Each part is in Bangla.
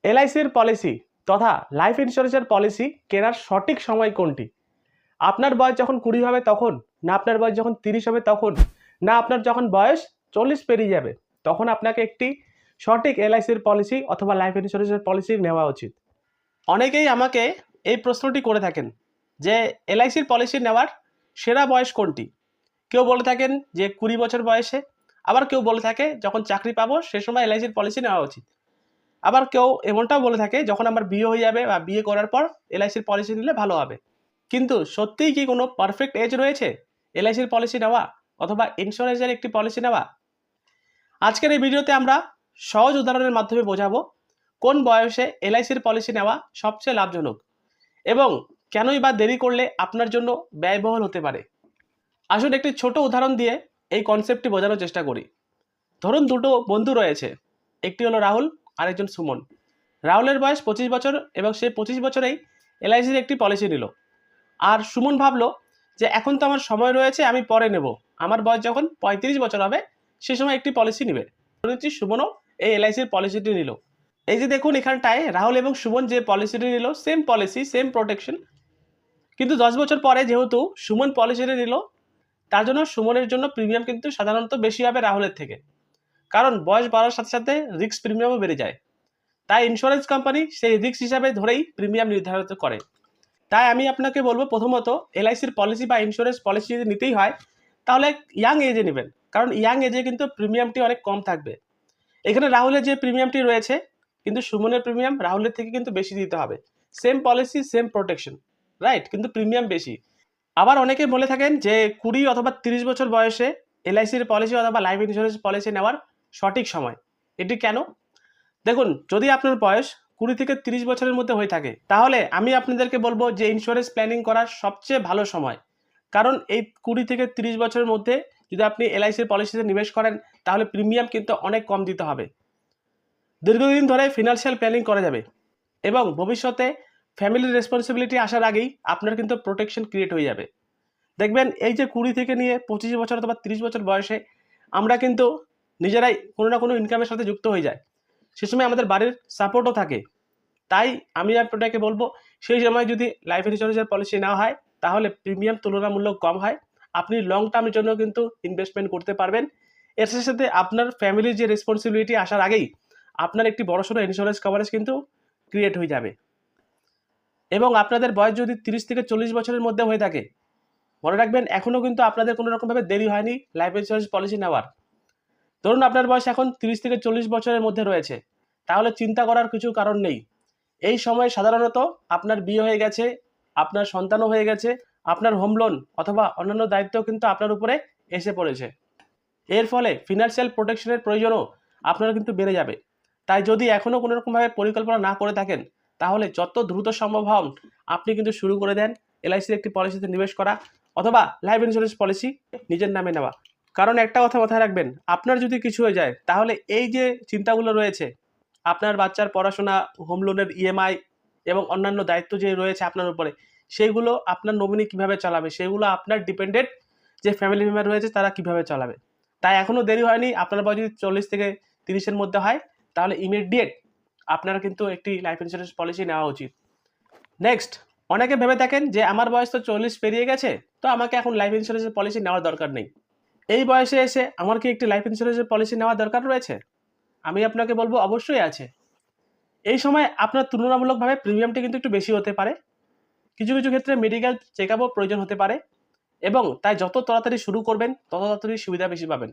এলআইসির পলিসি তথা লাইফ ইন্স্যুরেন্সের পলিসি কেনার সঠিক সময় কোনটি? আপনার বয়স যখন 20 হবে তখন, না আপনার বয়স যখন 30 হবে তখন, না আপনার যখন বয়স 40 পেরিয়ে যাবে তখন আপনাকে একটি সঠিক এলআইসির পলিসি অথবা লাইফ ইন্স্যুরেন্সের পলিসি নেওয়া উচিত। অনেকেই আমাকে এই প্রশ্নটি করে থাকেন যে এলআইসির পলিসি নেওয়ার সেরা বয়স কোনটি? কেউ বলে থাকেন যে 20 বছর বয়সে, আবার কেউ বলে থাকে যখন চাকরি পাবো সে সময় এলআইসির পলিসি নেওয়া উচিত। আবার কেউ এমনটাও বলে থাকে যখন আমার বিয়ে হয়ে যাবে বা বিয়ে করার পর এলআইসির পলিসি নিলে ভালো হবে। কিন্তু সত্যিই কি কোনো পারফেক্ট এজ রয়েছে এলআইসির পলিসি নেওয়া অথবা ইন্স্যুরেন্সের একটি পলিসি নেওয়া? আজকের এই ভিডিওতে আমরা সহজ উদাহরণের মাধ্যমে বোঝাবো কোন বয়সে এলআইসির পলিসি নেওয়া সবচেয়ে লাভজনক এবং কেনই বা দেরি করলে আপনার জন্য ব্যয়বহুল হতে পারে। আসুন একটি ছোট উদাহরণ দিয়ে এই কনসেপ্টটি বোঝানোর চেষ্টা করি। ধরুন দুটো বন্ধু রয়েছে, একটি হলো রাহুল আর একজন সুমন। রাহুলের বয়স 25 বছর এবং সে 25 বছরেই এলআইসির একটি পলিসি নিল। আর সুমন ভাবলো যে এখন তো আমার সময় রয়েছে, আমি পরে নেব, আমার বয়স যখন 35 বছর হবে সে সময় একটি পলিসি নেবে। সুমনও এই এলআইসির পলিসিটি নিল। এই যে দেখুন এখানটায় রাহুল এবং সুমন যে পলিসিটি নিল, সেম পলিসি সেম প্রোটেকশন, কিন্তু 10 বছর পরে যেহেতু সুমন পলিসিটি নিল তার জন্য সুমনের জন্য প্রিমিয়াম কিন্তু সাধারণত বেশি হবে রাহুলের থেকে, কারণ বয়স বাড়ার সাথে সাথে রিস্ক প্রিমিয়ামও বেড়ে যায়। তাই ইন্স্যুরেন্স কোম্পানি সেই রিস্ক হিসাবে ধরেই প্রিমিয়াম নির্ধারিত করে। তাই আমি আপনাকে বলবো প্রথমত এলআইসির পলিসি বা ইন্স্যুরেন্স পলিসি যদি নিতেই হয় তাহলে ইয়াং এজে নেবেন, কারণ ইয়াং এজে কিন্তু প্রিমিয়ামটি অনেক কম থাকবে। এখানে রাহুলের যে প্রিমিয়ামটি রয়েছে কিন্তু সুমনের প্রিমিয়াম রাহুলের থেকে কিন্তু বেশি দিতে হবে। Same policy same protection, right, কিন্তু প্রিমিয়াম বেশি। আবার অনেকে বলে থাকেন যে 20 অথবা 30 বছর বয়সে এলআইসির পলিসি অথবা লাইফ ইন্স্যুরেন্স পলিসি নেওয়ার সঠিক সময়। এটি কেন? দেখুন, যদি আপনার বয়স 20 থেকে 30 বছরের মধ্যে হয়ে থাকে তাহলে আমি আপনাদেরকে বলবো যে ইন্স্যুরেন্স প্ল্যানিং করার সবচেয়ে ভালো সময়, কারণ এই 20 থেকে 30 বছরের মধ্যে যদি আপনি এলআইসির পলিসিতে নিবেশ করেন তাহলে প্রিমিয়াম কিন্তু অনেক কম দিতে হবে। দীর্ঘদিন ধরে ফিনান্সিয়াল প্ল্যানিং করা যাবে এবং ভবিষ্যতে ফ্যামিলির রেসপন্সিবিলিটি আসার আগেই আপনার কিন্তু প্রোটেকশন ক্রিয়েট হয়ে যাবে। দেখবেন এই যে 20 থেকে নিয়ে 25 বছর অথবা 30 বছর বয়সে আমরা কিন্তু নিজেরাই কোনো না কোনো ইনকামের সাথে যুক্ত হয়ে যায়, সে সময় আমাদের বাড়ির সাপোর্টও থাকে। তাই আমি আপনাকে বলবো সেই সময় যদি লাইফ ইন্স্যুরেন্সের পলিসি নেওয়া হয় তাহলে প্রিমিয়াম তুলনামূলক কম হয়, আপনি লং টার্মের জন্য কিন্তু ইনভেস্টমেন্ট করতে পারবেন। এর সাথে সাথে আপনার ফ্যামিলির যে রেসপন্সিবিলিটি আসার আগেই আপনার একটি বড়সড় ইন্স্যুরেন্স কভারেজ কিন্তু ক্রিয়েট হয়ে যাবে। এবং আপনাদের বয়স যদি 30 থেকে 40 বছরের মধ্যে হয়ে থাকে, মনে রাখবেন এখনও কিন্তু আপনাদের কোনো রকমভাবে দেরি হয়নি লাইফ ইন্স্যুরেন্স পলিসি নেওয়ার। ধরুন আপনার বয়স এখন 30 থেকে 40 বছরের মধ্যে রয়েছে, তাহলে চিন্তা করার কিছু কারণ নেই। এই সময় সাধারণত আপনার বিয়ে হয়ে গেছে, আপনার সন্তানও হয়ে গেছে, আপনার হোম লোন অথবা অন্যান্য দায়িত্ব কিন্তু আপনার উপরে এসে পড়েছে। এর ফলে ফিনান্সিয়াল প্রোটেকশনের প্রয়োজনও আপনার কিন্তু বেড়ে যাবে। তাই যদি এখনও কোনো রকমভাবে পরিকল্পনা না করে থাকেন তাহলে যত দ্রুত সম্ভব হন আপনি কিন্তু শুরু করে দেন এলআইসির একটি পলিসিতে নিবেশ করা অথবা লাইফ ইন্স্যুরেন্স পলিসি নিজের নামে নেওয়া। কারণ একটা কথা মাথায় রাখবেন, আপনার যদি কিছু হয়ে যায় তাহলে এই যে চিন্তাগুলো রয়েছে, আপনার বাচ্চার পড়াশোনা, হোম লোনের ইএমআই এবং অন্যান্য দায়িত্ব যে রয়েছে আপনার উপরে, সেইগুলো আপনার নমিনি কিভাবে চালাবে, সেগুলো আপনার ডিপেন্ডেন্ট যে ফ্যামিলি মেম্বার রয়েছে তারা কিভাবে চালাবে। তাই এখনও দেরি হয়নি, আপনার বয়স যদি 40 থেকে 30-এর মধ্যে হয় তাহলে ইমিডিয়েট আপনারা কিন্তু একটি লাইফ ইন্স্যুরেন্স পলিসি নেওয়া উচিত। নেক্সট, অনেকে ভেবে থাকেন যে আমার বয়স তো 40 পেরিয়ে গেছে, তো আমাকে এখন লাইফ ইন্স্যুরেন্সের পলিসি নেওয়ার দরকার নেই। এই বয়সে এসে আমার কি একটি লাইফ ইন্স্যুরেন্সের পলিসি নেওয়ার দরকার রয়েছে? আমি আপনাকে বলবো অবশ্যই আছে। এই সময় আপনার তুলনামূলকভাবে প্রিমিয়ামটি কিন্তু একটু বেশি হতে পারে, কিছু কিছু ক্ষেত্রে মেডিকেল চেক আপও প্রয়োজন হতে পারে, এবং তাই যত তাড়াতাড়ি শুরু করবেন তত তাড়াতাড়ি সুবিধা বেশি পাবেন।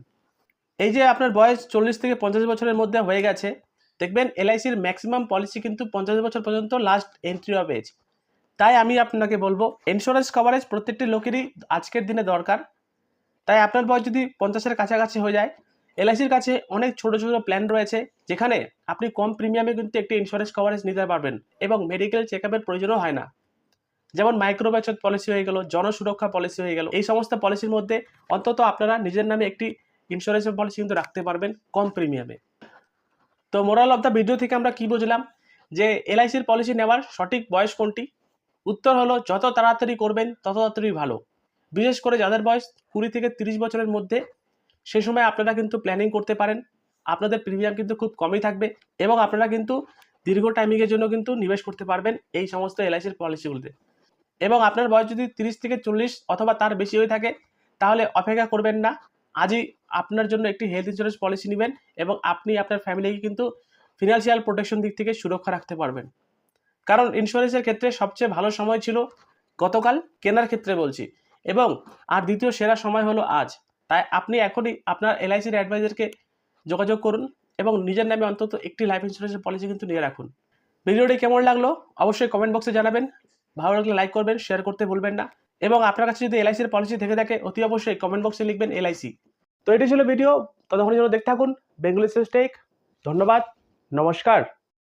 এই যে আপনার বয়স 40 থেকে 50 বছরের মধ্যে হয়ে গেছে, দেখবেন এলআইসির ম্যাক্সিমাম পলিসি কিন্তু 50 বছর পর্যন্ত লাস্ট এন্ট্রি অফ এজ। তাই আমি আপনাকে বলবো ইন্স্যুরেন্স কভারেজ প্রত্যেকটি লোকেরই আজকের দিনে দরকার। তাই আপনার বয়স যদি 50-এর কাছাকাছি হয়ে যায়, এলআইসির কাছে অনেক ছোট ছোট প্ল্যান রয়েছে যেখানে আপনি কম প্রিমিয়ামে কিন্তু একটি ইন্স্যুরেন্স কভারেজ নিতে পারবেন এবং মেডিকেল চেক আপের প্রয়োজনও হয় না। যেমন মাইক্রো বাচত পলিসি হয়ে গেল, জনসুরক্ষা পলিসি হয়ে গেল, এই সমস্ত পলিসির মধ্যে অন্তত আপনারা নিজের নামে একটি ইন্স্যুরেন্সের পলিসি কিন্তু রাখতে পারবেন কম প্রিমিয়ামে। তো মোরাল অফ দ্য ভিডিও থেকে আমরা কি বুঝলাম যে এলআইসির পলিসি নেওয়ার সঠিক বয়স কোনটি? উত্তর হলো যত তাড়াতাড়ি করবেন তত তাড়াতাড়ি ভালো। বিশেষ করে যাদের বয়স 20 থেকে 30 বছরের মধ্যে, সে সময় আপনারা কিন্তু প্ল্যানিং করতে পারেন। আপনাদের প্রিমিয়াম কিন্তু খুব কমই থাকবে এবং আপনারা কিন্তু দীর্ঘ টাইমিংয়ের জন্য কিন্তু নিবেশ করতে পারবেন এই সমস্ত এলআইসির পলিসিগুলোতে। এবং আপনার বয়স যদি 30 থেকে 40 অথবা তার বেশি হয়ে থাকে তাহলে অপেক্ষা করবেন না, আজই আপনার জন্য একটি হেলথ ইন্স্যুরেন্স পলিসি নেবেন এবং আপনি আপনার ফ্যামিলিকে কিন্তু ফিনান্সিয়াল প্রোটেকশন দিক থেকে সুরক্ষা রাখতে পারবেন। কারণ ইন্স্যুরেন্সের ক্ষেত্রে সবচেয়ে ভালো সময় ছিল গতকাল, কেনার ক্ষেত্রে বলছি, এবং আর দ্বিতীয় সেরা সময় হলো আজ। তাই আপনি এখনই আপনার এলআইসির অ্যাডভাইজারকে যোগাযোগ করুন এবং নিজের নামে অন্তত একটি লাইফ ইন্স্যুরেন্সের পলিসি কিন্তু নিয়ে রাখুন। ভিডিওটি কেমন লাগলো অবশ্যই কমেন্ট বক্সে জানাবেন, ভালো লাগলে লাইক করবেন, শেয়ার করতে ভুলবেন না, এবং আপনার কাছে যদি এলআইসির পলিসি থেকে থাকে অতি অবশ্যই কমেন্ট বক্সে লিখবেন এলআইসি। তো এটি ছিল ভিডিও, ততক্ষণের জন্য দেখতে থাকুন বেঙ্গলি সেলস টেক। ধন্যবাদ, নমস্কার।